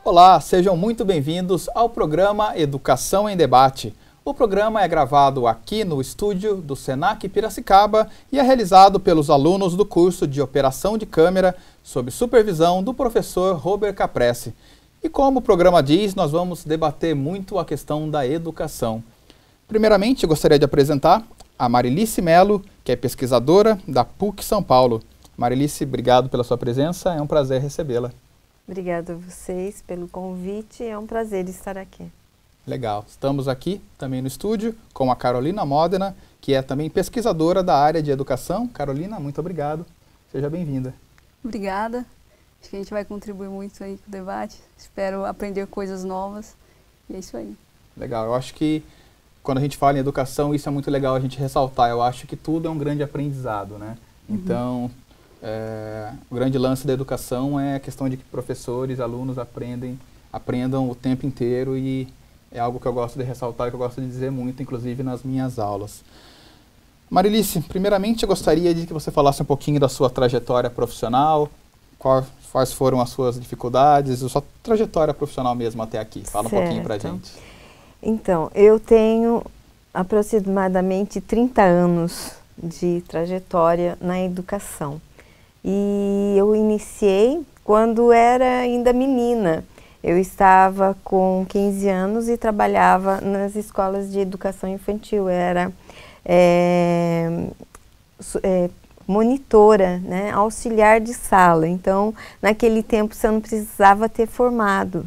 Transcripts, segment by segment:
Olá, sejam muito bem-vindos ao programa Educação em Debate. O programa é gravado aqui no estúdio do Senac Piracicaba e é realizado pelos alunos do curso de Operação de Câmera sob supervisão do professor Robert Caprese. E como o programa diz, nós vamos debater muito a questão da educação. Primeiramente, eu gostaria de apresentar a Marilice Melo, que é pesquisadora da PUC São Paulo. Marilice, obrigado pela sua presença, é um prazer recebê-la. Obrigada a vocês pelo convite, é um prazer estar aqui. Legal, estamos aqui também no estúdio com a Carolina Modena, que é também pesquisadora da área de educação. Carolina, muito obrigado, seja bem-vinda. Obrigada, acho que a gente vai contribuir muito aí com o debate, espero aprender coisas novas e é isso aí. Legal, eu acho que quando a gente fala em educação, isso é muito legal a gente ressaltar, eu acho que tudo é um grande aprendizado, né? Então, o grande lance da educação é a questão de que professores, alunos aprendam o tempo inteiro e é algo que eu gosto de ressaltar, que eu gosto de dizer muito, inclusive nas minhas aulas. Marilice, primeiramente eu gostaria de que você falasse um pouquinho da sua trajetória profissional, quais foram as suas dificuldades, a sua trajetória profissional mesmo até aqui. Fala um pouquinho pra gente. Então, eu tenho aproximadamente 30 anos de trajetória na educação. E eu iniciei quando era ainda menina. Eu estava com 15 anos e trabalhava nas escolas de educação infantil. Era monitora, né, auxiliar de sala. Então, naquele tempo você não precisava ter formado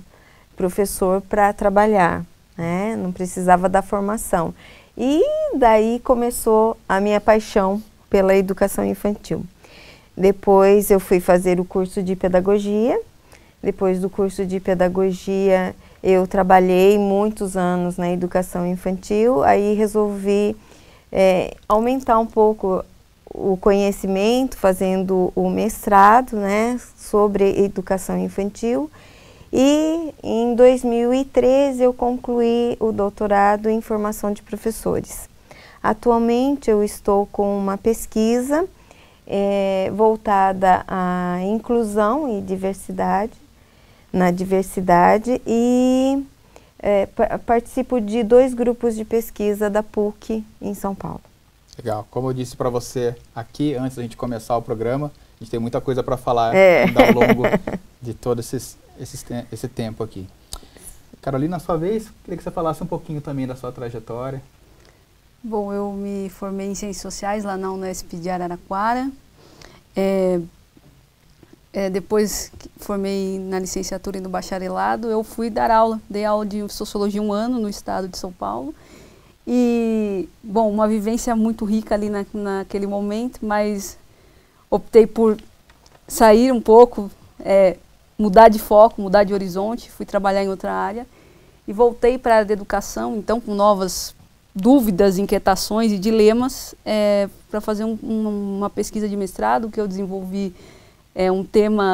professor para trabalhar, né? Não precisava da formação. E daí começou a minha paixão pela educação infantil. Depois eu fui fazer o curso de pedagogia. Depois do curso de pedagogia, eu trabalhei muitos anos na educação infantil. Aí resolvi aumentar um pouco o conhecimento, fazendo o mestrado, né, sobre educação infantil. E em 2013 eu concluí o doutorado em formação de professores. Atualmente eu estou com uma pesquisa voltada à inclusão e diversidade, e participo de 2 grupos de pesquisa da PUC em São Paulo. Legal, como eu disse para você aqui, antes da gente começar o programa, a gente tem muita coisa para falar ainda ao longo de todo esse tempo aqui. Carolina, na sua vez, queria que você falasse um pouquinho também da sua trajetória. Bom, eu me formei em Ciências Sociais lá na Unesp de Araraquara. Depois que formei na licenciatura e no bacharelado, eu fui dar aula. Dei aula de Sociologia 1 ano no estado de São Paulo. E, bom, uma vivência muito rica ali naquele momento, mas optei por sair um pouco, mudar de foco, mudar de horizonte, fui trabalhar em outra área e voltei para a área da educação, então com novas dúvidas, inquietações e dilemas para fazer uma pesquisa de mestrado que eu desenvolvi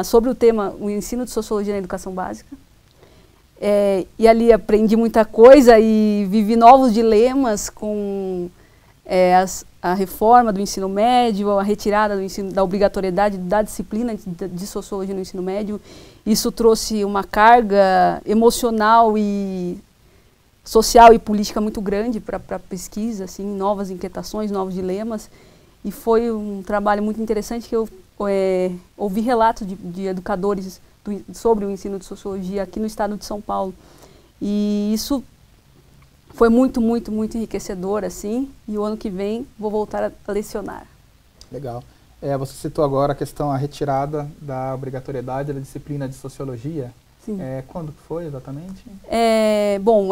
sobre o tema o ensino de sociologia na educação básica. E ali aprendi muita coisa e vivi novos dilemas com a reforma do ensino médio, a retirada da obrigatoriedade da disciplina de sociologia no ensino médio. Isso trouxe uma carga emocional e social e política muito grande para a pesquisa, assim, novas inquietações, novos dilemas. E foi um trabalho muito interessante que eu ouvi relatos de educadores sobre o ensino de sociologia aqui no estado de São Paulo. E isso foi muito, muito, muito enriquecedor, assim, e o ano que vem vou voltar a lecionar. Legal. Você citou agora a retirada da obrigatoriedade da disciplina de sociologia. Sim. Quando foi exatamente? Bom,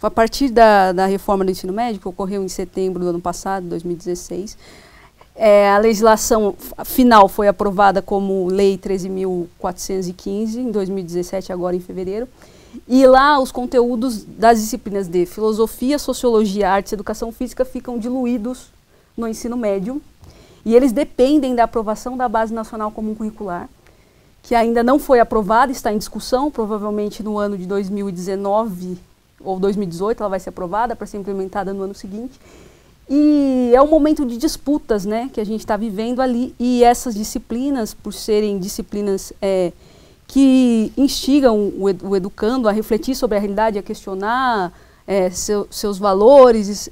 a partir da reforma do ensino médio, que ocorreu em setembro do ano passado, 2016, a legislação final foi aprovada como Lei 13.415, em 2017, agora em fevereiro. E lá os conteúdos das disciplinas de filosofia, sociologia, artes e educação física ficam diluídos no ensino médio. E eles dependem da aprovação da Base Nacional Comum Curricular, que ainda não foi aprovada, está em discussão, provavelmente no ano de 2019 ou 2018 ela vai ser aprovada para ser implementada no ano seguinte. E é um momento de disputas, né, que a gente está vivendo ali, e essas disciplinas, por serem disciplinas que instigam o educando a refletir sobre a realidade, a questionar seus valores,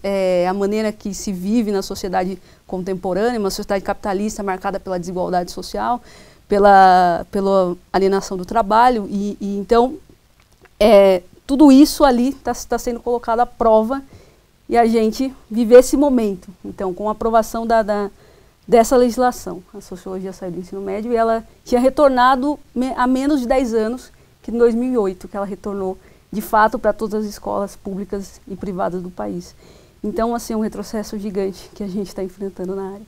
a maneira que se vive na sociedade contemporânea, uma sociedade capitalista marcada pela desigualdade social, pela alienação do trabalho. Então, tudo isso ali está sendo colocado à prova e a gente vive esse momento. Então, com a aprovação dessa legislação, a sociologia saiu do ensino médio e ela tinha retornado há menos de 10 anos, que em 2008, que ela retornou de fato para todas as escolas públicas e privadas do país. Então, assim, é um retrocesso gigante que a gente está enfrentando na área.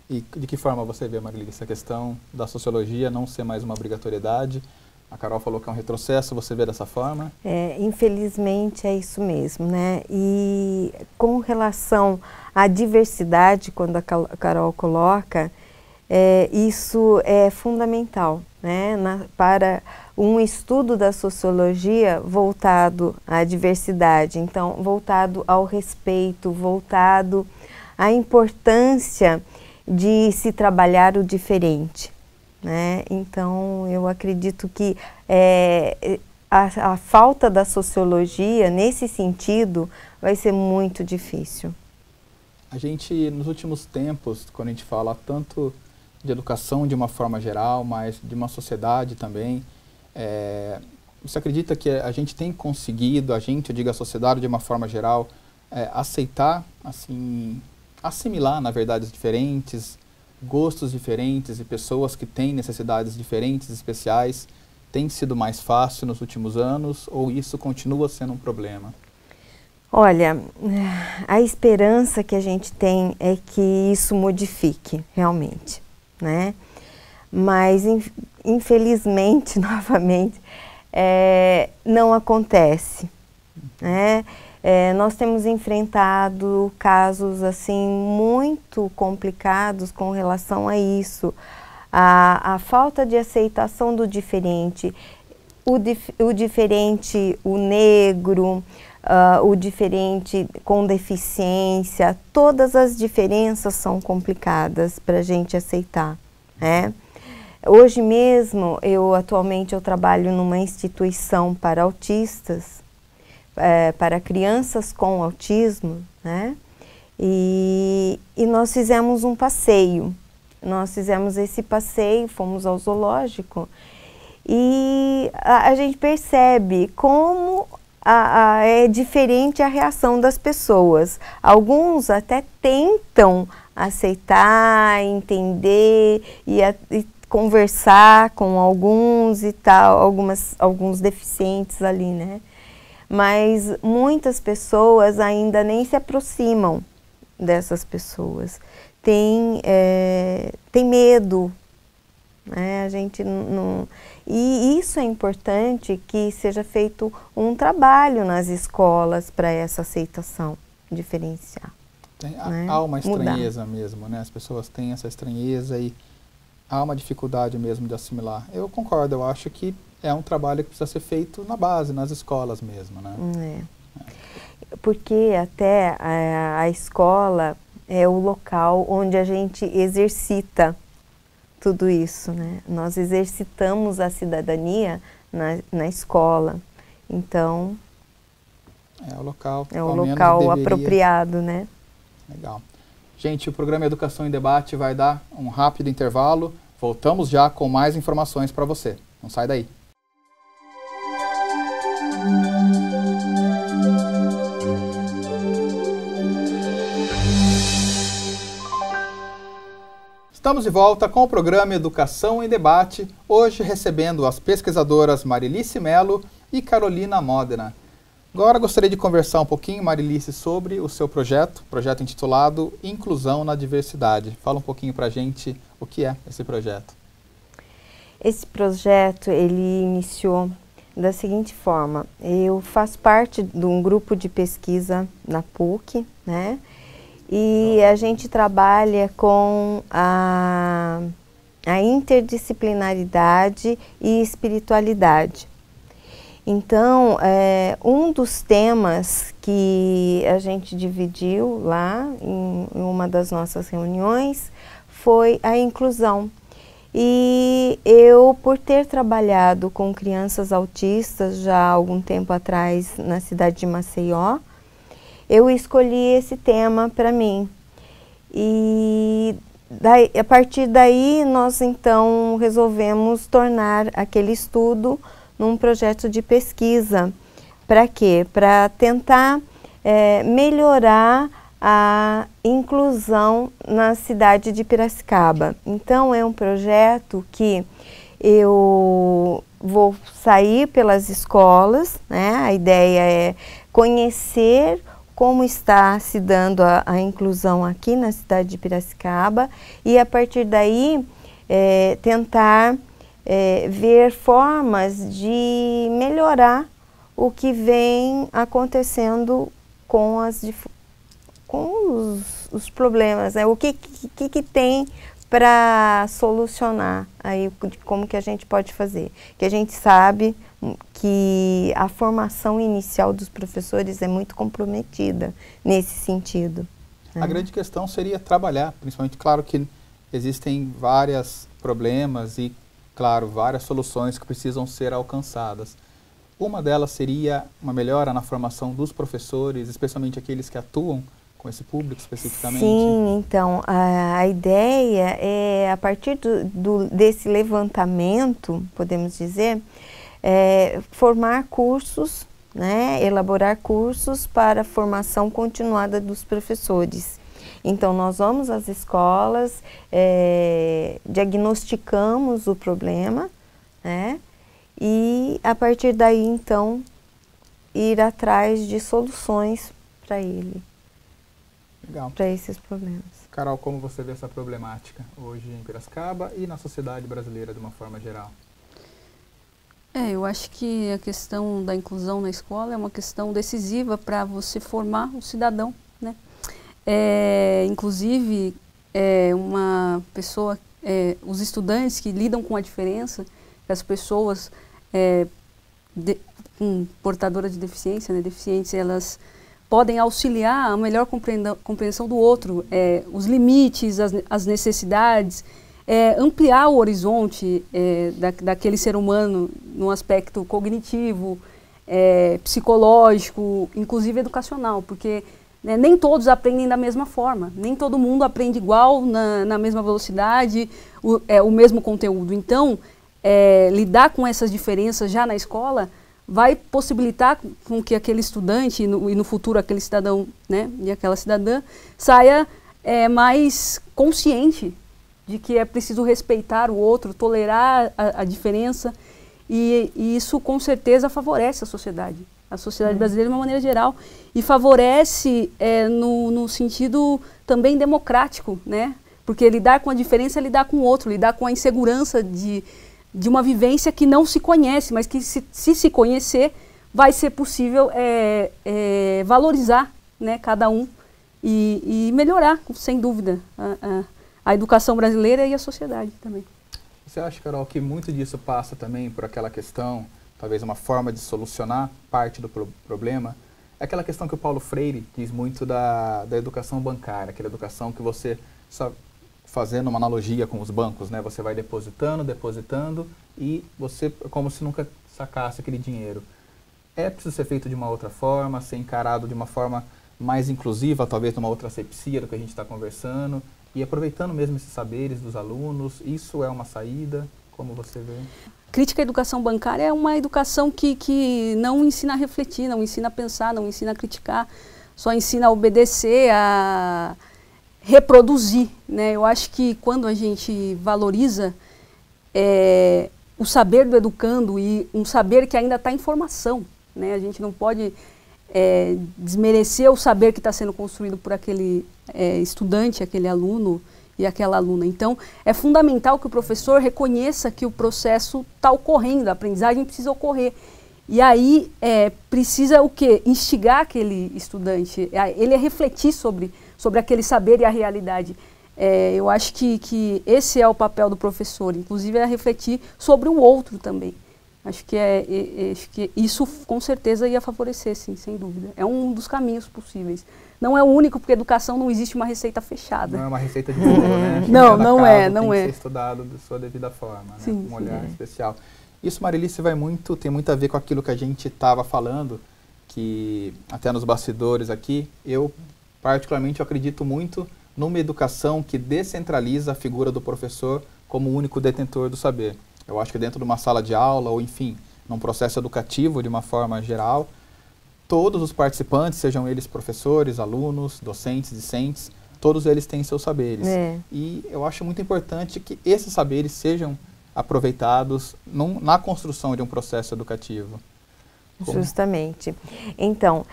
E de que forma você vê, Marilis, essa questão da sociologia não ser mais uma obrigatoriedade? A Carol falou que é um retrocesso, você vê dessa forma? Infelizmente é isso mesmo, né? E com relação à diversidade, quando a Carol coloca, isso é fundamental, né? Para um estudo da sociologia voltado à diversidade, então voltado ao respeito, voltado à importância de se trabalhar o diferente. Né? Então, eu acredito que a falta da sociologia, nesse sentido, vai ser muito difícil. A gente, nos últimos tempos, quando a gente fala tanto de educação de uma forma geral, mas de uma sociedade também, você acredita que a gente tem conseguido, eu digo a sociedade de uma forma geral, aceitar, assim, assimilar, na verdade, os diferentes, gostos diferentes e pessoas que têm necessidades diferentes, especiais, tem sido mais fácil nos últimos anos ou isso continua sendo um problema? Olha, a esperança que a gente tem é que isso modifique realmente, né? Mas infelizmente, novamente, não acontece, né? Nós temos enfrentado casos assim muito complicados com relação a isso, a falta de aceitação do diferente, o diferente, o negro, o diferente com deficiência, todas as diferenças são complicadas para a gente aceitar, né? Hoje mesmo, atualmente eu trabalho numa instituição para autistas, para crianças com autismo, né? E nós fizemos um passeio. Nós fizemos esse passeio, fomos ao zoológico e a gente percebe como é diferente a reação das pessoas. Alguns até tentam aceitar, entender e conversar com alguns e tal, alguns deficientes ali, né? Mas muitas pessoas ainda nem se aproximam dessas pessoas. Tem medo, né? A gente não... E isso é importante que seja feito um trabalho nas escolas para essa aceitação diferencial. Né? Há uma estranheza mesmo, né? As pessoas têm essa estranheza e há uma dificuldade mesmo de assimilar. Eu concordo, eu acho que é um trabalho que precisa ser feito na base, nas escolas mesmo, né? Porque até a escola é o local onde a gente exercita tudo isso, né? Nós exercitamos a cidadania na escola, então... É o local, é o local apropriado, né? Legal. Gente, o programa Educação em Debate vai dar um rápido intervalo. Voltamos já com mais informações para você. Não sai daí. Estamos de volta com o programa Educação em Debate, hoje recebendo as pesquisadoras Marilice Melo e Carolina Modena. Agora gostaria de conversar um pouquinho, Marilice, sobre o seu projeto intitulado Inclusão na Diversidade. Fala um pouquinho para a gente o que é esse projeto. Esse projeto, ele iniciou da seguinte forma: eu faço parte de um grupo de pesquisa na PUC, né? E a gente trabalha com a interdisciplinaridade e espiritualidade. Então, um dos temas que a gente dividiu lá em uma das nossas reuniões foi a inclusão. E eu, por ter trabalhado com crianças autistas já há algum tempo atrás na cidade de Maceió, eu escolhi esse tema para mim. E daí, a partir daí nós então resolvemos tornar aquele estudo num projeto de pesquisa. Para quê? Para tentar melhorar a inclusão na cidade de Piracicaba. Então é um projeto que eu vou sair pelas escolas, né? A ideia é conhecer como está se dando a inclusão aqui na cidade de Piracicaba e a partir daí tentar ver formas de melhorar o que vem acontecendo com os problemas, né? O que tem para solucionar, aí como que a gente pode fazer. Que a gente sabe que a formação inicial dos professores é muito comprometida nesse sentido. A grande questão seria trabalhar, principalmente, claro que existem vários problemas e, claro, várias soluções que precisam ser alcançadas. Uma delas seria uma melhora na formação dos professores, especialmente aqueles que atuam com esse público especificamente? Sim, então, a ideia é, a partir desse levantamento, podemos dizer, formar cursos, né, elaborar cursos para a formação continuada dos professores. Então, nós vamos às escolas, diagnosticamos o problema, né, e a partir daí, então, ir atrás de soluções para ele. Legal. Para esses problemas. Carol, como você vê essa problemática hoje em Piracicaba e na sociedade brasileira de uma forma geral? Eu acho que a questão da inclusão na escola é uma questão decisiva para você formar um cidadão, né? Inclusive, uma pessoa, os estudantes que lidam com a diferença, as pessoas portadoras de deficiência, né, deficientes, elas podem auxiliar a melhor compreensão do outro, os limites, as necessidades, ampliar o horizonte daquele ser humano no aspecto cognitivo, psicológico, inclusive educacional, porque nem todos aprendem da mesma forma, nem todo mundo aprende igual, na mesma velocidade, o mesmo conteúdo. Então, lidar com essas diferenças já na escola vai possibilitar com que aquele estudante e no futuro aquele cidadão, né, e aquela cidadã saia mais consciente de que é preciso respeitar o outro, tolerar a diferença e isso com certeza favorece a sociedade brasileira de uma maneira geral e favorece no sentido também democrático, né, porque lidar com a diferença é lidar com o outro, lidar com a insegurança de uma vivência que não se conhece, mas que se conhecer, vai ser possível valorizar, né, cada um e melhorar, sem dúvida, a educação brasileira e a sociedade também. Você acha, Carol, que muito disso passa também por aquela questão, talvez uma forma de solucionar parte do problema? É aquela questão que o Paulo Freire diz muito da educação bancária, aquela educação que você só... fazendo uma analogia com os bancos, né? Você vai depositando e você como se nunca sacasse aquele dinheiro. É preciso ser feito de uma outra forma, ser encarado de uma forma mais inclusiva, talvez numa outra asepsia do que a gente está conversando, e aproveitando mesmo esses saberes dos alunos. Isso é uma saída? Como você vê? Crítica à educação bancária é uma educação que não ensina a refletir, não ensina a pensar, não ensina a criticar, só ensina a obedecer, a reproduzir, né? Eu acho que quando a gente valoriza o saber do educando e um saber que ainda está em formação, né? A gente não pode desmerecer o saber que está sendo construído por aquele estudante, aquele aluno e aquela aluna. Então, é fundamental que o professor reconheça que o processo está ocorrendo, a aprendizagem precisa ocorrer. E aí, precisa o quê? Instigar aquele estudante, ele refletir sobre aquele saber e a realidade. Eu acho que esse é o papel do professor, inclusive refletir sobre o outro também. Acho que isso com certeza ia favorecer, sim, sem dúvida. É um dos caminhos possíveis. Não é o único, porque educação não existe uma receita fechada. Não é uma receita de bolo, né? Não é. Tem que ser estudado da sua devida forma, né? Sim, com um olhar especial. Isso, Marilice, tem muito a ver com aquilo que a gente estava falando, que até nos bastidores aqui, eu particularmente acredito muito numa educação que descentraliza a figura do professor como o único detentor do saber. Eu acho que dentro de uma sala de aula, ou enfim, num processo educativo de uma forma geral, todos os participantes, sejam eles professores, alunos, docentes, discentes, todos eles têm seus saberes. E eu acho muito importante que esses saberes sejam aproveitados na construção de um processo educativo. Justamente. Então,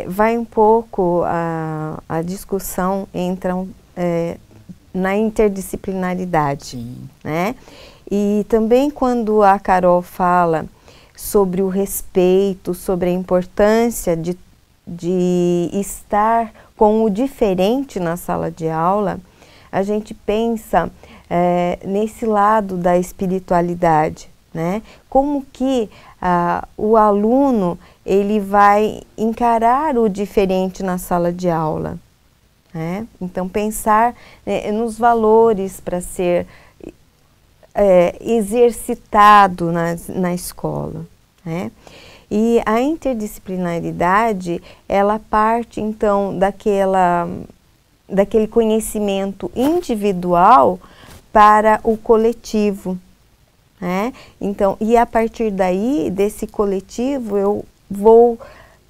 vai um pouco a discussão entra na interdisciplinaridade. Sim. Né? E também quando a Carol fala sobre o respeito, sobre a importância de estar com o diferente na sala de aula, a gente pensa nesse lado da espiritualidade, né? Como que o aluno ele vai encarar o diferente na sala de aula, né? Então pensar nos valores para ser exercitado na escola, né? E a interdisciplinaridade, ela parte então daquele conhecimento individual para o coletivo, né? Então, e a partir daí, desse coletivo, eu vou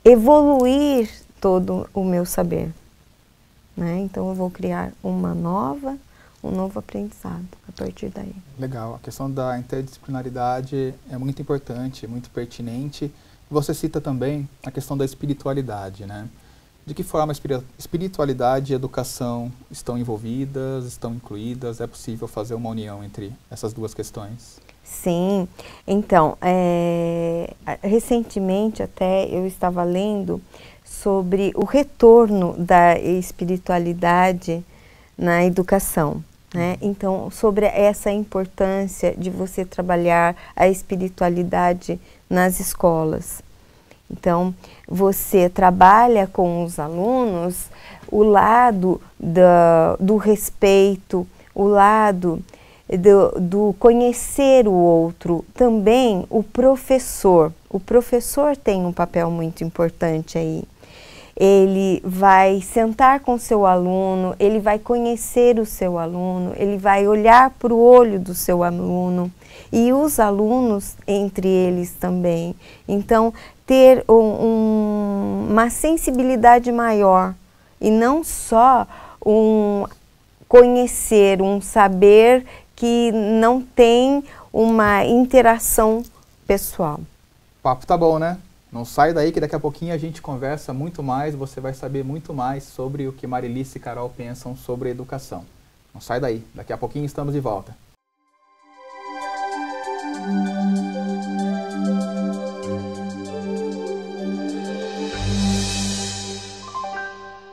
evoluir todo o meu saber, né? Então eu vou criar um novo aprendizado a partir daí. Legal, a questão da interdisciplinaridade é muito importante, muito pertinente. Você cita também a questão da espiritualidade, né? De que forma a espiritualidade e a educação estão envolvidas, estão incluídas? É possível fazer uma união entre essas duas questões? Sim, então, recentemente até eu estava lendo sobre o retorno da espiritualidade na educação, né? Então, sobre essa importância de você trabalhar a espiritualidade nas escolas. Então, você trabalha com os alunos o lado do respeito, o lado do conhecer o outro, também o professor. O professor tem um papel muito importante aí. Ele vai sentar com o seu aluno, ele vai conhecer o seu aluno, ele vai olhar para o olho do seu aluno e os alunos entre eles também. Então, ter uma sensibilidade maior e não só conhecer, um saber que não tem uma interação pessoal. O papo tá bom, né? Não sai daí que daqui a pouquinho a gente conversa muito mais, você vai saber muito mais sobre o que Marilice e Carol pensam sobre a educação. Não sai daí, daqui a pouquinho estamos de volta.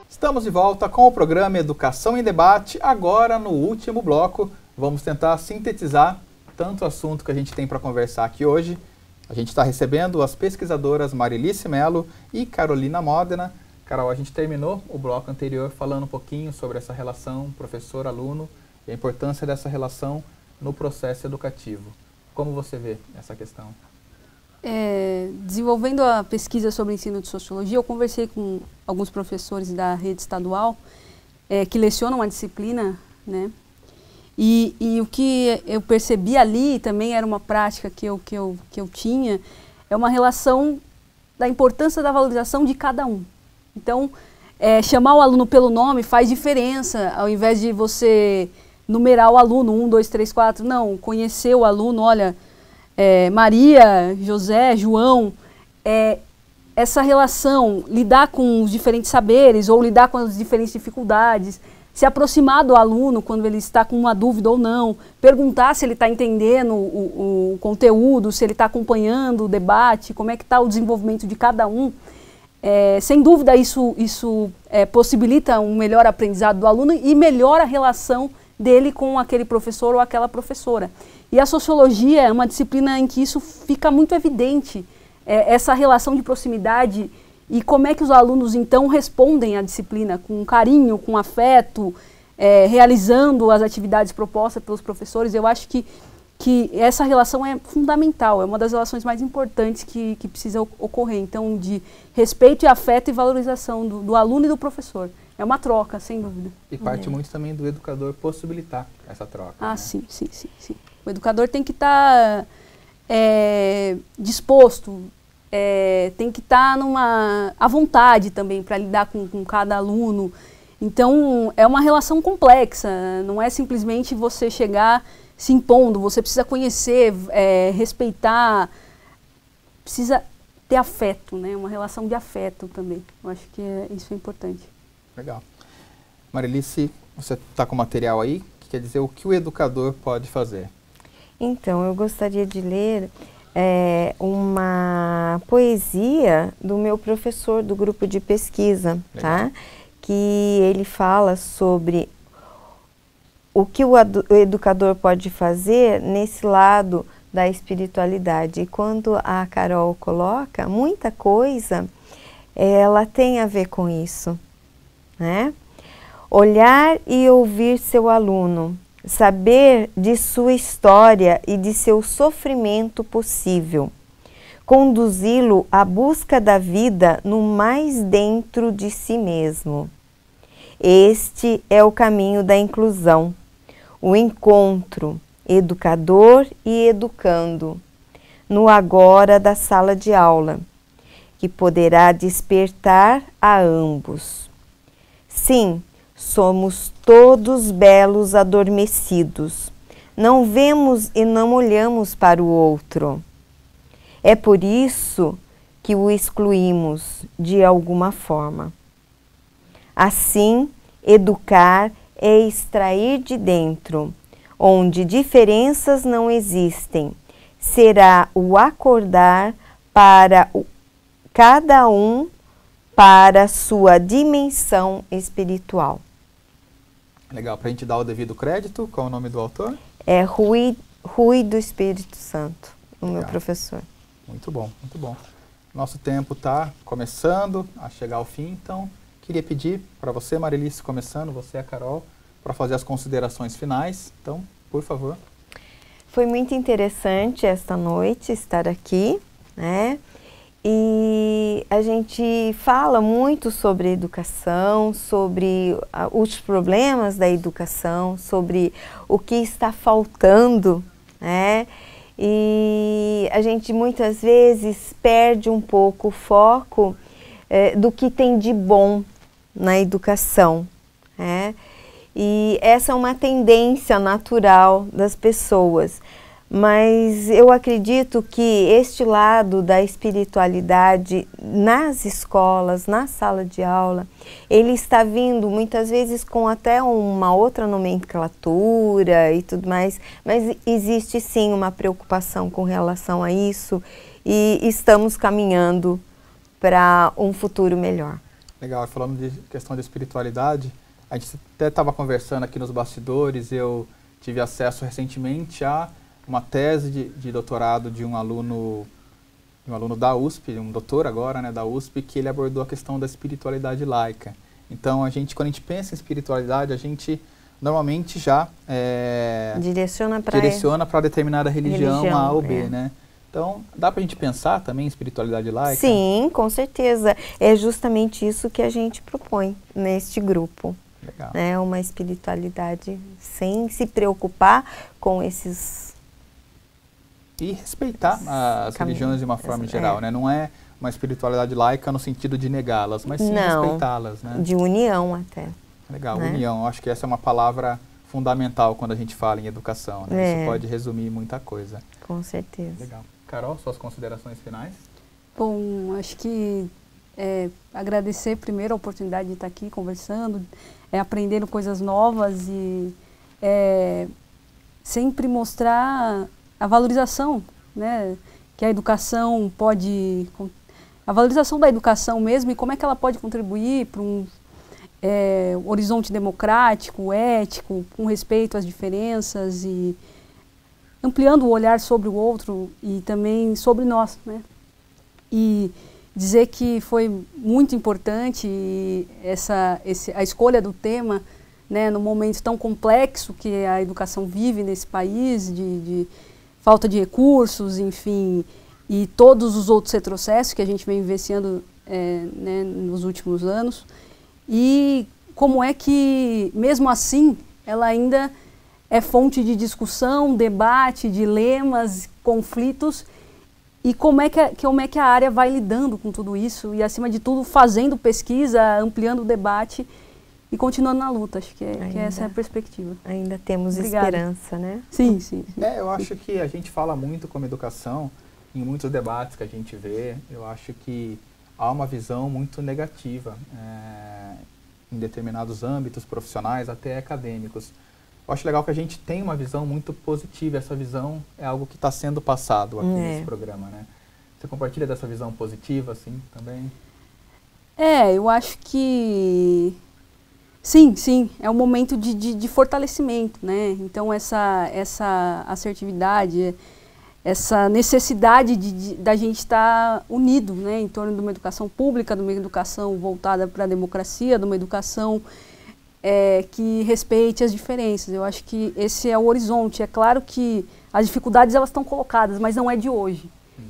Estamos de volta com o programa Educação em Debate. Agora, no último bloco, vamos tentar sintetizar tanto o assunto que a gente tem para conversar aqui hoje. A gente está recebendo as pesquisadoras Marilice Mello e Carolina Modena. Carol, a gente terminou o bloco anterior falando um pouquinho sobre essa relação professor-aluno e a importância dessa relação no processo educativo. Como você vê essa questão? Desenvolvendo a pesquisa sobre ensino de sociologia, eu conversei com alguns professores da rede estadual que lecionam a disciplina, né? E o que eu percebi ali também era uma prática que eu tinha, é uma relação da importância da valorização de cada um. Então, chamar o aluno pelo nome faz diferença, ao invés de você numerar o aluno, 1, 2, 3, 4, não, conhecer o aluno, olha, Maria, José, João, essa relação, lidar com os diferentes saberes ou lidar com as diferentes dificuldades, se aproximar do aluno quando ele está com uma dúvida ou não, perguntar se ele está entendendo o conteúdo, se ele está acompanhando o debate, como é que está o desenvolvimento de cada um. Sem dúvida isso possibilita um melhor aprendizado do aluno e melhora a relação dele com aquele professor ou aquela professora. E a sociologia é uma disciplina em que isso fica muito evidente, essa relação de proximidade e como é que os alunos então respondem à disciplina com carinho, com afeto, realizando as atividades propostas pelos professores. Eu acho que essa relação é fundamental, é uma das relações mais importantes que precisa ocorrer. Então, de respeito e afeto e valorização do aluno e do professor. É uma troca, sem dúvida. E parte muito também do educador possibilitar essa troca. Ah, né? sim. O educador tem que estar disposto, tem que estar à vontade também para lidar com cada aluno. Então, é uma relação complexa, não é simplesmente você chegar se impondo, você precisa conhecer, respeitar, precisa ter afeto, né? Uma relação de afeto também. Eu acho que isso é importante. Legal. Marilice, você está com material aí, que quer dizer o que o educador pode fazer? Então, eu gostaria de ler uma poesia do meu professor do grupo de pesquisa, tá? Que ele fala sobre o que o educador pode fazer nesse lado da espiritualidade. E quando a Carol coloca, muita coisa, ela tem a ver com isso, né? Olhar e ouvir seu aluno, saber de sua história e de seu sofrimento possível, conduzi-lo à busca da vida no mais dentro de si mesmo. Este é o caminho da inclusão, o encontro educador e educando, no agora da sala de aula, que poderá despertar a ambos. Sim, somos todos belos adormecidos, não vemos e não olhamos para o outro. É por isso que o excluímos de alguma forma. Assim, educar é extrair de dentro, onde diferenças não existem. Será o acordar para cada um para sua dimensão espiritual. Legal, para a gente dar o devido crédito, qual é o nome do autor? É Rui do Espírito Santo, o meu professor. Muito bom, muito bom. Nosso tempo está começando a chegar ao fim, então queria pedir para você, Marilice, começando, você e a Carol, para fazer as considerações finais. Então, por favor. Foi muito interessante esta noite estar aqui, né? E a gente fala muito sobre educação, sobre os problemas da educação, sobre o que está faltando, né? E a gente muitas vezes perde um pouco o foco do que tem de bom na educação, né? E essa é uma tendência natural das pessoas. Mas eu acredito que este lado da espiritualidade nas escolas, na sala de aula, ele está vindo muitas vezes com até uma outra nomenclatura e tudo mais, mas existe sim uma preocupação com relação a isso e estamos caminhando para um futuro melhor. Legal, falando de questão de espiritualidade, a gente até estava conversando aqui nos bastidores, eu tive acesso recentemente a uma tese de doutorado de um aluno da USP, um doutor agora, né, da USP, que ele abordou a questão da espiritualidade laica. Então, quando a gente pensa em espiritualidade, a gente normalmente já direciona para determinada religião A ou B, né? Então, dá para a gente pensar também em espiritualidade laica? Sim, com certeza. É justamente isso que a gente propõe neste grupo. Legal. Né? Uma espiritualidade sem se preocupar com esses... E respeitar as religiões de uma forma geral, né? Não é uma espiritualidade laica no sentido de negá-las, mas sim respeitá-las, né? De união até. Legal, né? União. Acho que essa é uma palavra fundamental quando a gente fala em educação, né? Isso pode resumir muita coisa. Com certeza. Legal. Carol, suas considerações finais? Bom, acho que agradecer primeiro a oportunidade de estar aqui conversando, aprendendo coisas novas e sempre mostrar a valorização, né, que a educação pode, a valorização da educação mesmo e como é que ela pode contribuir para um horizonte democrático, ético, com respeito às diferenças e ampliando o olhar sobre o outro e também sobre nós, né? E dizer que foi muito importante a escolha do tema, né, num momento tão complexo que a educação vive nesse país, de falta de recursos, enfim, e todos os outros retrocessos que a gente vem vivenciando né, nos últimos anos. E como é que, mesmo assim, ela ainda é fonte de discussão, debate, dilemas, conflitos, e como é que a área vai lidando com tudo isso e, acima de tudo, fazendo pesquisa, ampliando o debate e continuando na luta. Acho que essa é a perspectiva. Ainda temos Obrigada. esperança, né? Sim, sim. Eu acho que a gente fala muito como educação, em muitos debates que a gente vê, eu acho que há uma visão muito negativa em determinados âmbitos profissionais, até acadêmicos. Eu acho legal que a gente tem uma visão muito positiva, essa visão é algo que está sendo passado aqui nesse programa, né? Você compartilha dessa visão positiva, assim, também? Eu acho que sim, é um momento de fortalecimento, né? Então essa assertividade, essa necessidade da gente estar unido, né, em torno de uma educação pública, de uma educação voltada para a democracia, de uma educação que respeite as diferenças. Eu acho que esse é o horizonte. É claro que as dificuldades elas estão colocadas, mas não é de hoje.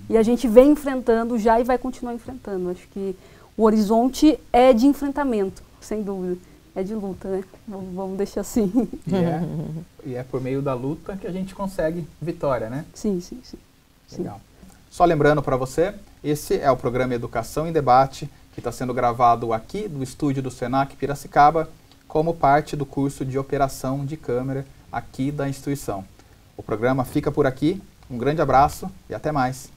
E a gente vem enfrentando já e vai continuar enfrentando. Acho que o horizonte é de enfrentamento, sem dúvida. É de luta, né? Vamos deixar assim. E é por meio da luta que a gente consegue vitória, né? Sim. Legal. Só lembrando para você, esse é o programa Educação em Debate, que está sendo gravado aqui do estúdio do Senac Piracicaba, como parte do curso de operação de câmera aqui da instituição. O programa fica por aqui. Um grande abraço e até mais.